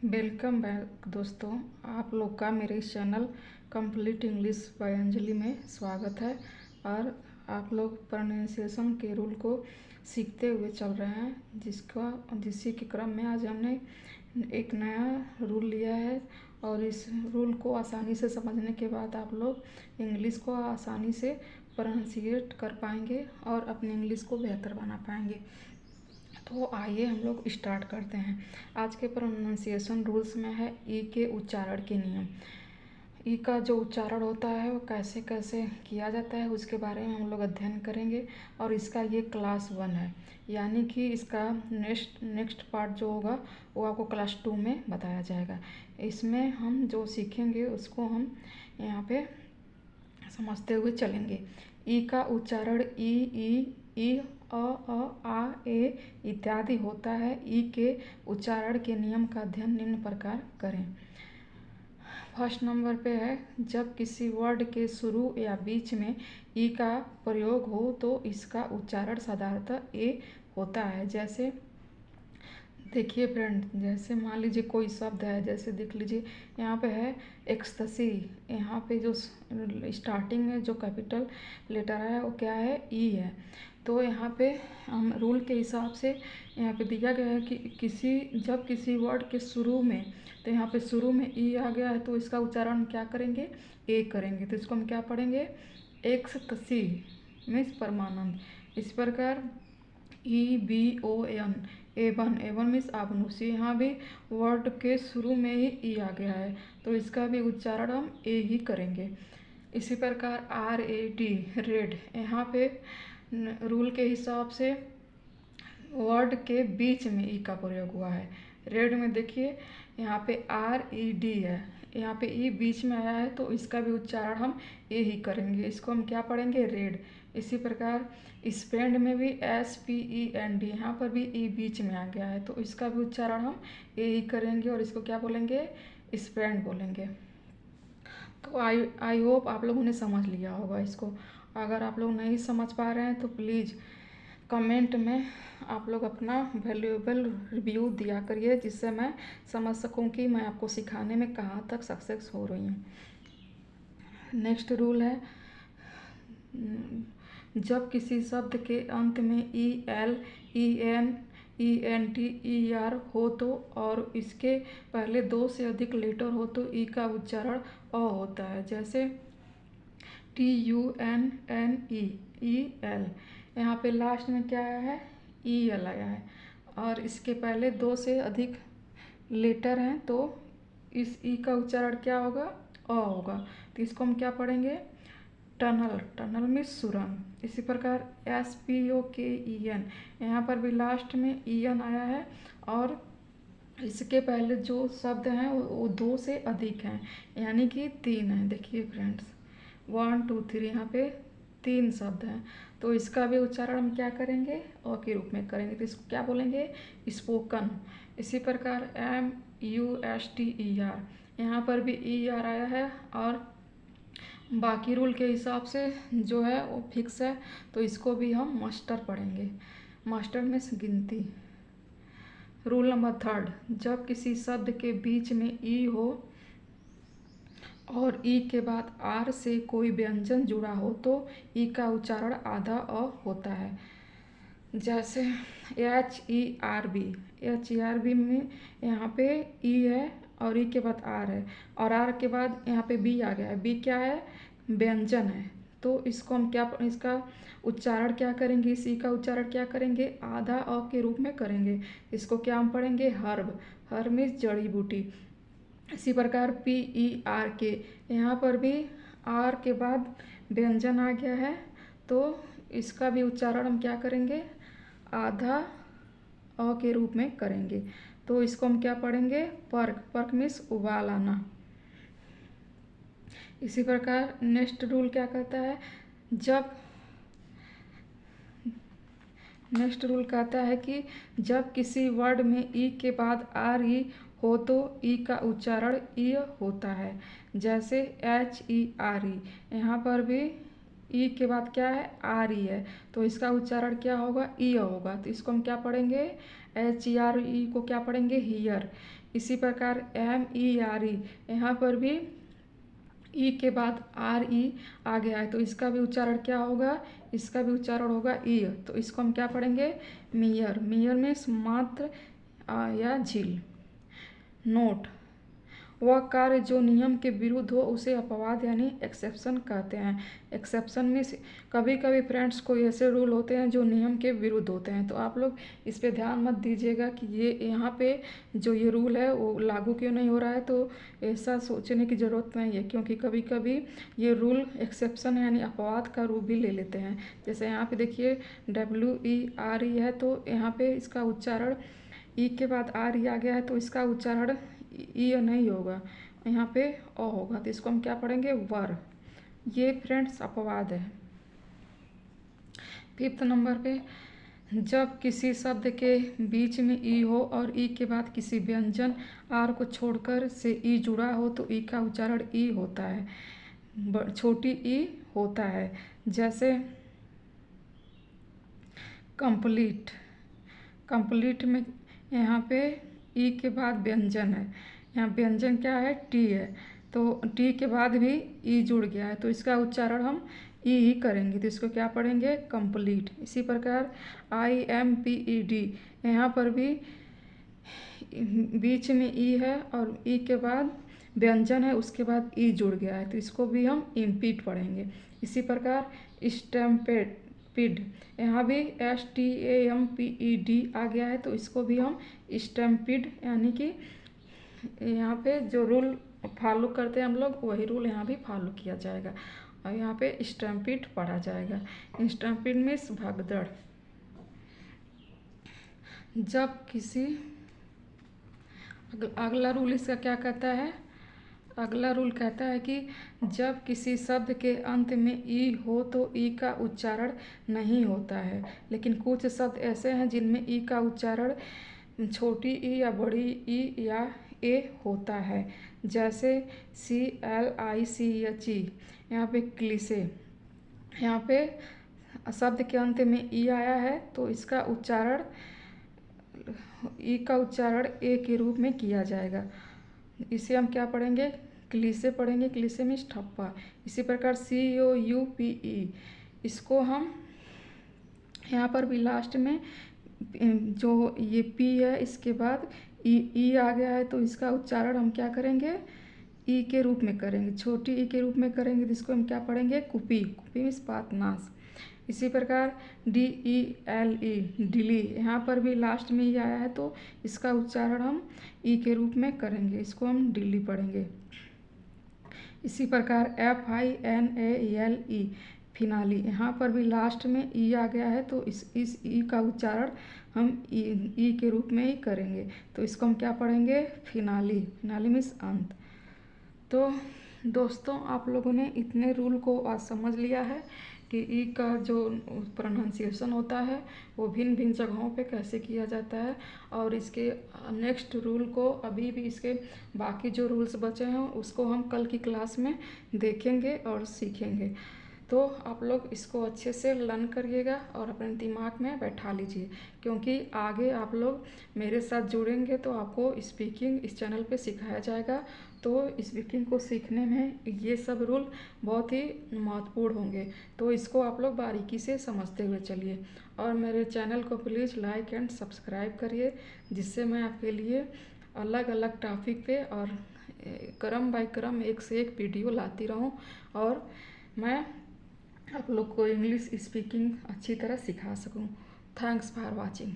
Welcome back दोस्तों। आप लोग का मेरे इस channel complete English by Anjali में स्वागत है। और आप लोग प्रोनाउंसिएशन के रूल को सीखते हुए चल रहे हैं, जिसी के क्रम में आज हमने एक नया रूल लिया है। और इस रूल को आसानी से समझने के बाद आप लोग इंग्लिश को आसानी से प्रोनाउंसिएट कर पाएंगे और अपनी इंग्लिश को बेहतर बना पाएंगे। तो आइए हम लोग स्टार्ट करते हैं। आज के प्रोनाउंसिएशन रूल्स में है ई के उच्चारण के नियम। ई का जो उच्चारण होता है वो कैसे कैसे किया जाता है उसके बारे में हम लोग अध्ययन करेंगे। और इसका ये क्लास 1 है, यानी कि इसका नेक्स्ट पार्ट जो होगा वो आपको क्लास 2 में बताया जाएगा। इसमें हम जो सीखेंगे उसको हम यहाँ पे समझते हुए चलेंगे। ई का उच्चारण ई आ ए इत्यादि होता है। ई के उच्चारण के नियम का अध्ययन निम्न प्रकार करें। फर्स्ट नंबर पे है, जब किसी वर्ड के शुरू या बीच में ई का प्रयोग हो तो इसका उच्चारण साधारणतः ए होता है। जैसे देखिए फ्रेंड, जैसे मान लीजिए कोई शब्द है, जैसे देख लीजिए यहाँ पे है एक्सतसी। यहाँ पे जो स्टार्टिंग में जो कैपिटल लेटर है वो क्या है, ई है। तो यहाँ पे हम रूल के हिसाब से यहाँ पे दिया गया है कि जब किसी वर्ड के शुरू में, तो यहाँ पे शुरू में ई आ गया है तो इसका उच्चारण क्या करेंगे, ए करेंगे। तो इसको हम क्या पढ़ेंगे, एक्सतसी मीन्स परमानंद। इस प्रकार EBON एवन मीन्स आबनुसी। यहाँ भी वर्ड के शुरू में ही ई आ गया है तो इसका भी उच्चारण हम ए ही करेंगे। इसी प्रकार RAD रेड, यहाँ पे रूल के हिसाब से वर्ड के बीच में ई का प्रयोग हुआ है। रेड में देखिए यहाँ पे RED है, यहाँ पे ई बीच में आया है तो इसका भी उच्चारण हम ए ही करेंगे। इसको हम क्या पढ़ेंगे, रेड। इसी प्रकार स्पेंड में भी SPEND, यहाँ पर भी ई बीच में आ गया है तो इसका भी उच्चारण हम ए ही करेंगे और इसको क्या बोलेंगे, स्पेंड बोलेंगे। तो आई होप आप लोगों ने समझ लिया होगा इसको। अगर आप लोग नहीं समझ पा रहे हैं तो प्लीज़ कमेंट में आप लोग अपना वैल्यूएबल रिव्यू दिया करिए, जिससे मैं समझ सकूं कि मैं आपको सिखाने में कहाँ तक सक्सेस हो रही हूँ। नेक्स्ट रूल है, जब किसी शब्द के अंत में EL EN ENT ER हो तो और इसके पहले 2 से अधिक लेटर हो तो ई का उच्चारण अ होता है। जैसे TUNNE EL, यहाँ पे लास्ट में क्या आया है, EL आया है और इसके पहले 2 से अधिक लेटर हैं तो इस ई का उच्चारण क्या होगा, अ होगा। तो इसको हम क्या पढ़ेंगे, टनल में सुरंग। इसी प्रकार SPOKEN, यहाँ पर भी लास्ट में EN आया है और इसके पहले जो शब्द हैं वो 2 से अधिक हैं, यानी कि 3 हैं। देखिए फ्रेंड्स, 1 2 3, यहाँ पे 3 शब्द हैं तो इसका भी उच्चारण हम क्या करेंगे, अ के रूप में करेंगे। तो इसको क्या बोलेंगे, स्पोकन। इसी प्रकार MUSTER, यहाँ पर भी ER आया है और बाकी रूल के हिसाब से जो है वो फिक्स है तो इसको भी हम मास्टर पढ़ेंगे। मास्टर में गिनती। रूल नंबर 3, जब किसी शब्द के बीच में ई हो और ई के बाद आर से कोई व्यंजन जुड़ा हो तो ई का उच्चारण आधा अ होता है। जैसे HERB में यहाँ पे ई है और ई के बाद आर है और आर के बाद यहाँ पे बी आ गया है। बी क्या है, व्यंजन है। तो इसको हम क्या, इसका उच्चारण क्या करेंगे, इस ई का उच्चारण क्या करेंगे, आधा अ के रूप में करेंगे। इसको क्या हम पढ़ेंगे, हर्ब मीन्स जड़ी बूटी। इसी प्रकार PERK, यहाँ पर भी आर के बाद व्यंजन आ गया है तो इसका भी उच्चारण हम क्या करेंगे, आधा अ के रूप में करेंगे। तो इसको हम क्या पढ़ेंगे, पर्क मीन्स उबाल आना। इसी प्रकार नेक्स्ट रूल क्या कहता है, नेक्स्ट रूल कहता है कि जब किसी वर्ड में ई के बाद आर ई हो तो ई का उच्चारण ई होता है। जैसे HERE, यहाँ पर भी ई के बाद क्या है, आर ई है तो इसका उच्चारण क्या होगा, ई होगा। तो इसको हम क्या पढ़ेंगे, HERE को क्या पढ़ेंगे, हियर। इसी प्रकार MERE, यहाँ पर भी ई के बाद RE आ गया है, तो इसका भी उच्चारण क्या होगा, इसका भी उच्चारण होगा ई। तो इसको हम क्या पढ़ेंगे, मियर। मियर में मात्र या झील। नोट, वह कार्य जो नियम के विरुद्ध हो उसे अपवाद यानी एक्सेप्शन कहते हैं। एक्सेप्शन में कभी कभी फ्रेंड्स कोई ऐसे रूल होते हैं जो नियम के विरुद्ध होते हैं, तो आप लोग इस पे ध्यान मत दीजिएगा कि ये यहाँ पे जो ये रूल है वो लागू क्यों नहीं हो रहा है। तो ऐसा सोचने की ज़रूरत नहीं है, क्योंकि कभी कभी ये रूल एक्सेप्शन यानी अपवाद का रूप भी ले लेते हैं। जैसे यहाँ पे देखिए WERE है, तो यहाँ पे इसका उच्चारण ई के बाद RE आ गया है, तो इसका उच्चारण ई नहीं होगा, यहाँ पे अ होगा। तो इसको हम क्या पढ़ेंगे, वर। ये फ्रेंड्स अपवाद है। 5th नंबर पे, जब किसी शब्द के बीच में ई हो और ई के बाद किसी व्यंजन आर को छोड़कर से ई जुड़ा हो तो ई का उच्चारण ई होता है, छोटी ई होता है। जैसे कंप्लीट। कंप्लीट में यहाँ पे ई के बाद व्यंजन है, यहाँ व्यंजन क्या है, टी है, तो टी के बाद भी ई जुड़ गया है, तो इसका उच्चारण हम ई ही करेंगे। तो इसको क्या पढ़ेंगे, कंप्लीट। इसी प्रकार IMPED, यहाँ पर भी बीच में ई है और ई के बाद व्यंजन है, उसके बाद ई जुड़ गया है, तो इसको भी हम इम्पीड पढ़ेंगे। इसी प्रकार स्टैम्पेड, यहाँ भी STAMPED आ गया है, तो इसको भी हम स्टैम्पिड यानी कि यहाँ पे जो रूल फॉलो करते हैं हम लोग वही रूल यहाँ भी फॉलो किया जाएगा, और यहाँ पे स्टैम्पिड पढ़ा जाएगा। स्टैम्पिड मीन्स भगदड़। जब किसी, अगला रूल इसका क्या कहता है, अगला रूल कहता है कि जब किसी शब्द के अंत में ई हो तो ई का उच्चारण नहीं होता है, लेकिन कुछ शब्द ऐसे हैं जिनमें ई का उच्चारण छोटी ई या बड़ी ई या ए होता है। जैसे CLICHE, यहाँ पे क्लीसे, यहाँ पे शब्द के अंत में ई आया है तो इसका उच्चारण, ई का उच्चारण ए के रूप में किया जाएगा। इसे हम क्या पढ़ेंगे, क्लीसे पढ़ेंगे। क्लीसे मीन्स ठप्पा। इसी प्रकार COUPE, इसको हम यहाँ पर भी लास्ट में जो ये पी है इसके बाद ई आ गया है, तो इसका उच्चारण हम क्या करेंगे, ई के रूप में करेंगे, छोटी ई के रूप में करेंगे, जिसको हम क्या पढ़ेंगे, कुपी। कुपी मीन्स पातनास। इसी प्रकार DELE, डिली, यहाँ पर भी लास्ट में ई आया है तो इसका उच्चारण हम ई के रूप में करेंगे, इसको हम डिली पढ़ेंगे। इसी प्रकार FINALE, फिनाली, यहाँ पर भी लास्ट में ई आ गया है तो इस ई का उच्चारण हम ई के रूप में ही करेंगे, तो इसको हम क्या पढ़ेंगे, फिनाली। फिनाली मीन्स अंत। तो दोस्तों, आप लोगों ने इतने रूल को आज समझ लिया है कि ई का जो प्रोनाउंसिएशन होता है वो भिन्न भिन्न जगहों पे कैसे किया जाता है, और इसके नेक्स्ट रूल को, अभी भी इसके बाकी जो रूल्स बचे हैं उसको हम कल की क्लास में देखेंगे और सीखेंगे। तो आप लोग इसको अच्छे से लर्न करिएगा और अपने दिमाग में बैठा लीजिए, क्योंकि आगे आप लोग मेरे साथ जुड़ेंगे तो आपको स्पीकिंग इस चैनल पे सिखाया जाएगा। तो स्पीकिंग को सीखने में ये सब रूल बहुत ही महत्वपूर्ण होंगे, तो इसको आप लोग बारीकी से समझते हुए चलिए। और मेरे चैनल को प्लीज़ लाइक एंड सब्सक्राइब करिए, जिससे मैं आपके लिए अलग अलग टॉपिक पे और क्रम बाय क्रम एक से एक वीडियो लाती रहूं, और मैं आप लोग को इंग्लिश स्पीकिंग अच्छी तरह सिखा सकूं। Thanks for watching.